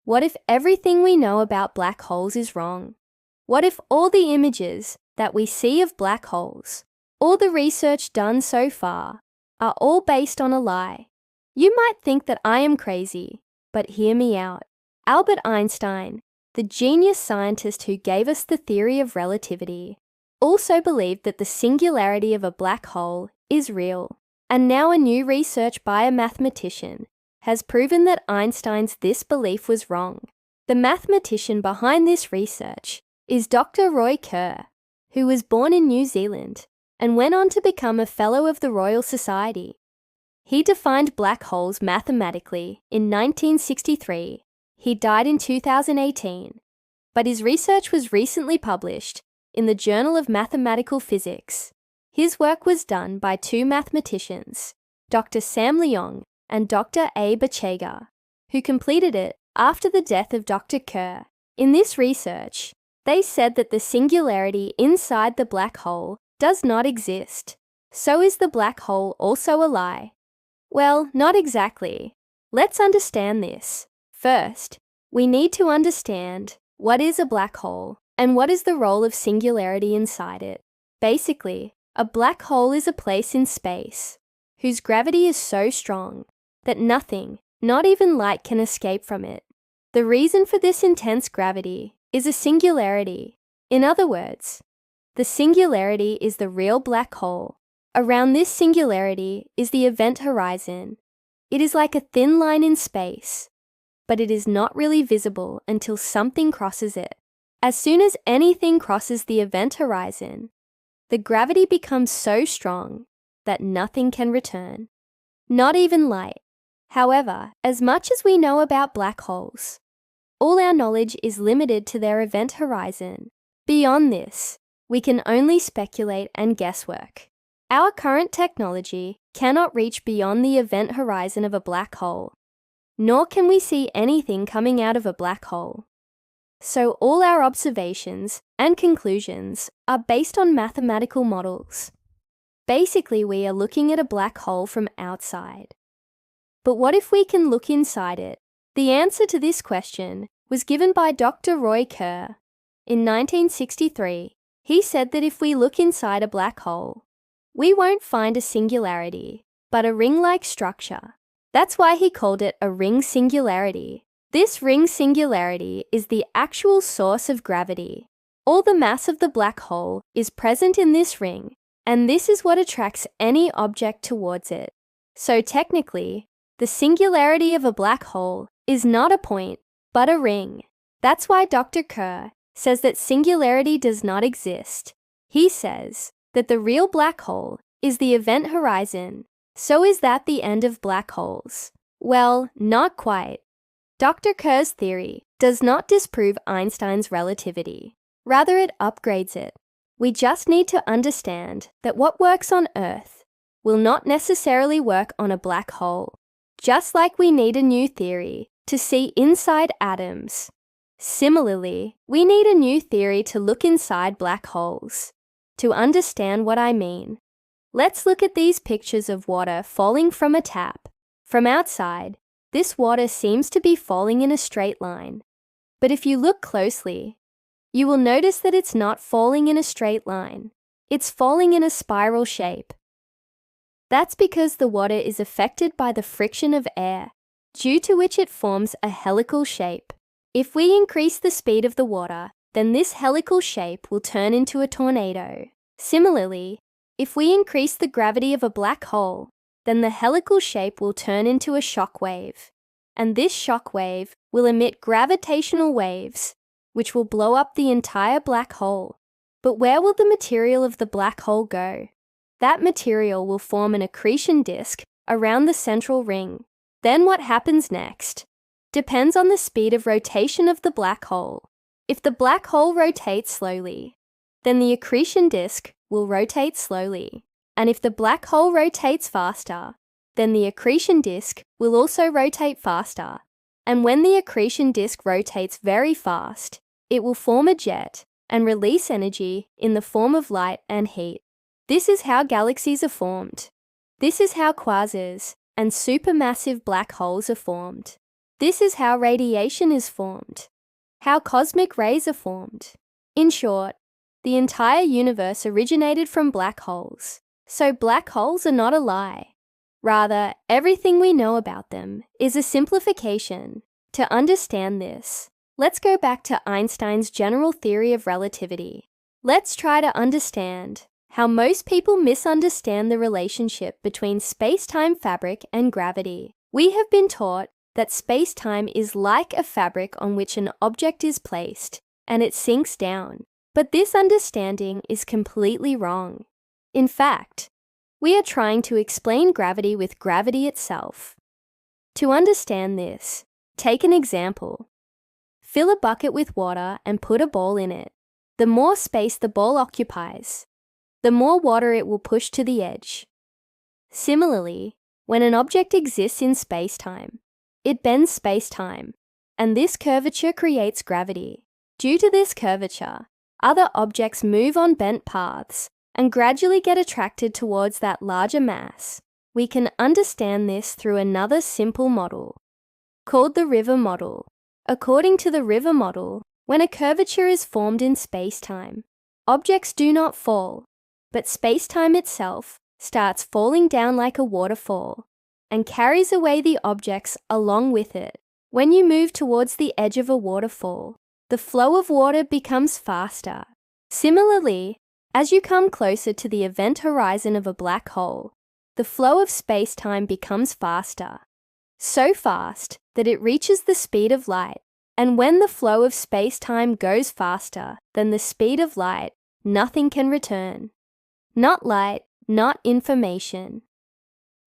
What if everything we know about black holes is wrong? What if all the images that we see of black holes, all the research done so far, are all based on a lie? You might think that I am crazy, but hear me out. Albert Einstein, the genius scientist who gave us the theory of relativity, also believed that the singularity of a black hole is real. And now a new research by a mathematician has proven that Einstein's this belief was wrong. The mathematician behind this research is Dr. Roy Kerr, who was born in New Zealand and went on to become a Fellow of the Royal Society. He defined black holes mathematically in 1963. He died in 2018, but his research was recently published in the Journal of Mathematical Physics. His work was done by two mathematicians, Dr. Sam Leong and Dr. A. Bachega, who completed it after the death of Dr. Kerr. In this research, they said that the singularity inside the black hole does not exist. So is the black hole also a lie? Well, not exactly. Let's understand this. First, we need to understand what is a black hole and what is the role of singularity inside it. Basically, a black hole is a place in space whose gravity is so strong that nothing, not even light, can escape from it. The reason for this intense gravity is a singularity. In other words, the singularity is the real black hole. Around this singularity is the event horizon. It is like a thin line in space, but it is not really visible until something crosses it. As soon as anything crosses the event horizon, the gravity becomes so strong that nothing can return, not even light. However, as much as we know about black holes, all our knowledge is limited to their event horizon. Beyond this, we can only speculate and guesswork. Our current technology cannot reach beyond the event horizon of a black hole, nor can we see anything coming out of a black hole. So all our observations and conclusions are based on mathematical models. Basically, we are looking at a black hole from outside. But what if we can look inside it? The answer to this question was given by Dr. Roy Kerr. In 1963, he said that if we look inside a black hole, we won't find a singularity, but a ring-like structure. That's why he called it a ring singularity. This ring singularity is the actual source of gravity. All the mass of the black hole is present in this ring, and this is what attracts any object towards it. So technically, the singularity of a black hole is not a point, but a ring. That's why Dr. Kerr says that singularity does not exist. He says that the real black hole is the event horizon. So is that the end of black holes? Well, not quite. Dr. Kerr's theory does not disprove Einstein's relativity. Rather, it upgrades it. We just need to understand that what works on Earth will not necessarily work on a black hole. Just like we need a new theory to see inside atoms. Similarly, we need a new theory to look inside black holes. To understand what I mean, let's look at these pictures of water falling from a tap. From outside, this water seems to be falling in a straight line. But if you look closely, you will notice that it's not falling in a straight line. It's falling in a spiral shape. That's because the water is affected by the friction of air, due to which it forms a helical shape. If we increase the speed of the water, then this helical shape will turn into a tornado. Similarly, if we increase the gravity of a black hole, then the helical shape will turn into a shock wave. And this shock wave will emit gravitational waves, which will blow up the entire black hole. But where will the material of the black hole go? That material will form an accretion disk around the central ring. Then what happens next depends on the speed of rotation of the black hole. If the black hole rotates slowly, then the accretion disk will rotate slowly. And if the black hole rotates faster, then the accretion disk will also rotate faster. And when the accretion disk rotates very fast, it will form a jet and release energy in the form of light and heat. This is how galaxies are formed. This is how quasars and supermassive black holes are formed. This is how radiation is formed, how cosmic rays are formed. In short, the entire universe originated from black holes, so black holes are not a lie. Rather, everything we know about them is a simplification. To understand this, let's go back to Einstein's general theory of relativity. Let's try to understand how most people misunderstand the relationship between space-time fabric and gravity. We have been taught that space-time is like a fabric on which an object is placed, and it sinks down. But this understanding is completely wrong. In fact, we are trying to explain gravity with gravity itself. To understand this, take an example. Fill a bucket with water and put a ball in it. The more space the ball occupies, the more water it will push to the edge. Similarly, when an object exists in space-time, it bends space-time, and this curvature creates gravity. Due to this curvature, other objects move on bent paths and gradually get attracted towards that larger mass. We can understand this through another simple model, called the river model. According to the river model, when a curvature is formed in space-time, objects do not fall, but space-time itself starts falling down like a waterfall and carries away the objects along with it. When you move towards the edge of a waterfall, the flow of water becomes faster. Similarly, as you come closer to the event horizon of a black hole, the flow of space-time becomes faster, so fast that it reaches the speed of light. And when the flow of space-time goes faster than the speed of light, nothing can return. Not light, not information.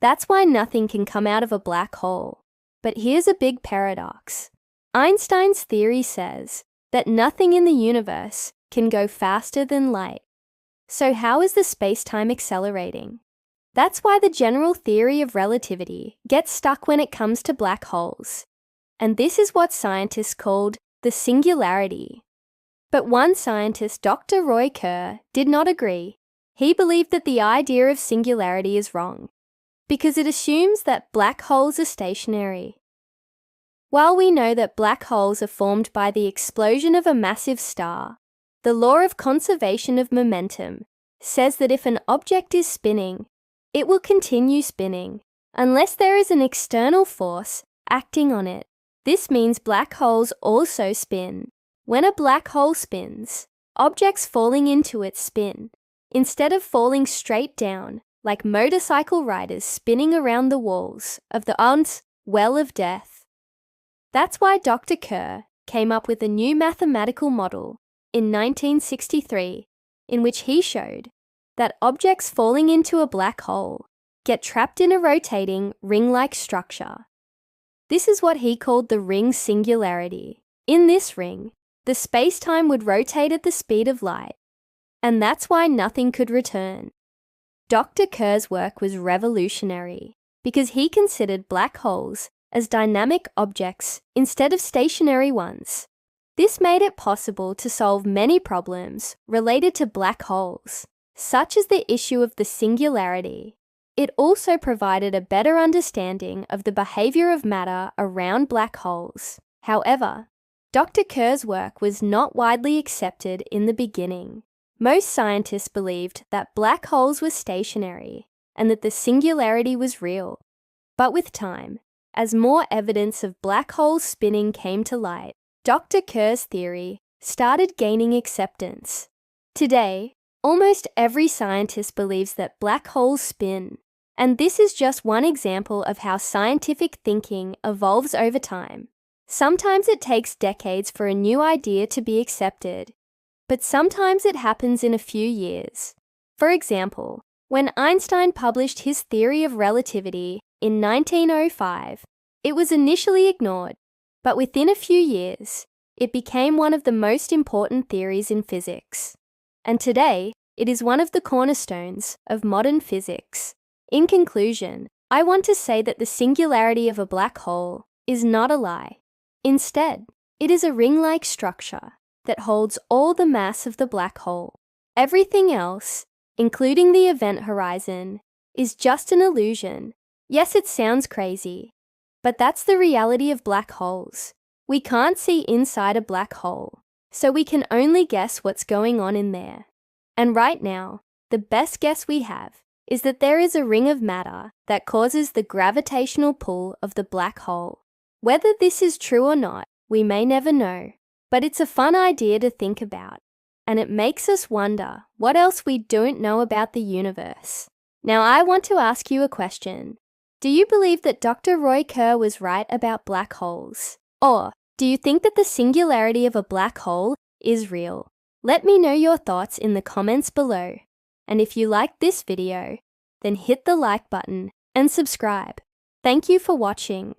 That's why nothing can come out of a black hole. But here's a big paradox. Einstein's theory says that nothing in the universe can go faster than light. So how is the space-time accelerating? That's why the general theory of relativity gets stuck when it comes to black holes. And this is what scientists called the singularity. But one scientist, Dr. Roy Kerr, did not agree. He believed that the idea of singularity is wrong, because it assumes that black holes are stationary. While we know that black holes are formed by the explosion of a massive star, the law of conservation of momentum says that if an object is spinning, it will continue spinning unless there is an external force acting on it. This means black holes also spin. When a black hole spins, objects falling into it spin, instead of falling straight down like motorcycle riders spinning around the walls of the Aunt's well of death. That's why Dr. Kerr came up with a new mathematical model in 1963, in which he showed that objects falling into a black hole get trapped in a rotating ring-like structure. This is what he called the ring singularity. In this ring, the space-time would rotate at the speed of light, and that's why nothing could return. Dr. Kerr's work was revolutionary because he considered black holes as dynamic objects instead of stationary ones. This made it possible to solve many problems related to black holes, such as the issue of the singularity. It also provided a better understanding of the behavior of matter around black holes. However, Dr. Kerr's work was not widely accepted in the beginning. Most scientists believed that black holes were stationary and that the singularity was real. But with time, as more evidence of black holes spinning came to light, Dr. Kerr's theory started gaining acceptance. Today, almost every scientist believes that black holes spin. And this is just one example of how scientific thinking evolves over time. Sometimes it takes decades for a new idea to be accepted, but sometimes it happens in a few years. For example, when Einstein published his theory of relativity in 1905, it was initially ignored, but within a few years, it became one of the most important theories in physics. And today, it is one of the cornerstones of modern physics. In conclusion, I want to say that the singularity of a black hole is not a lie. Instead, it is a ring-like structure that holds all the mass of the black hole. Everything else, including the event horizon, is just an illusion. Yes, it sounds crazy, But that's the reality of black holes. We can't see inside a black hole, so we can only guess what's going on in there. And right now, the best guess we have is that there is a ring of matter that causes the gravitational pull of the black hole. Whether this is true or not, we may never know, but it's a fun idea to think about, and it makes us wonder what else we don't know about the universe. Now I want to ask you a question. Do you believe that Dr. Roy Kerr was right about black holes? Or do you think that the singularity of a black hole is real? Let me know your thoughts in the comments below. And if you liked this video, then hit the like button and subscribe. Thank you for watching.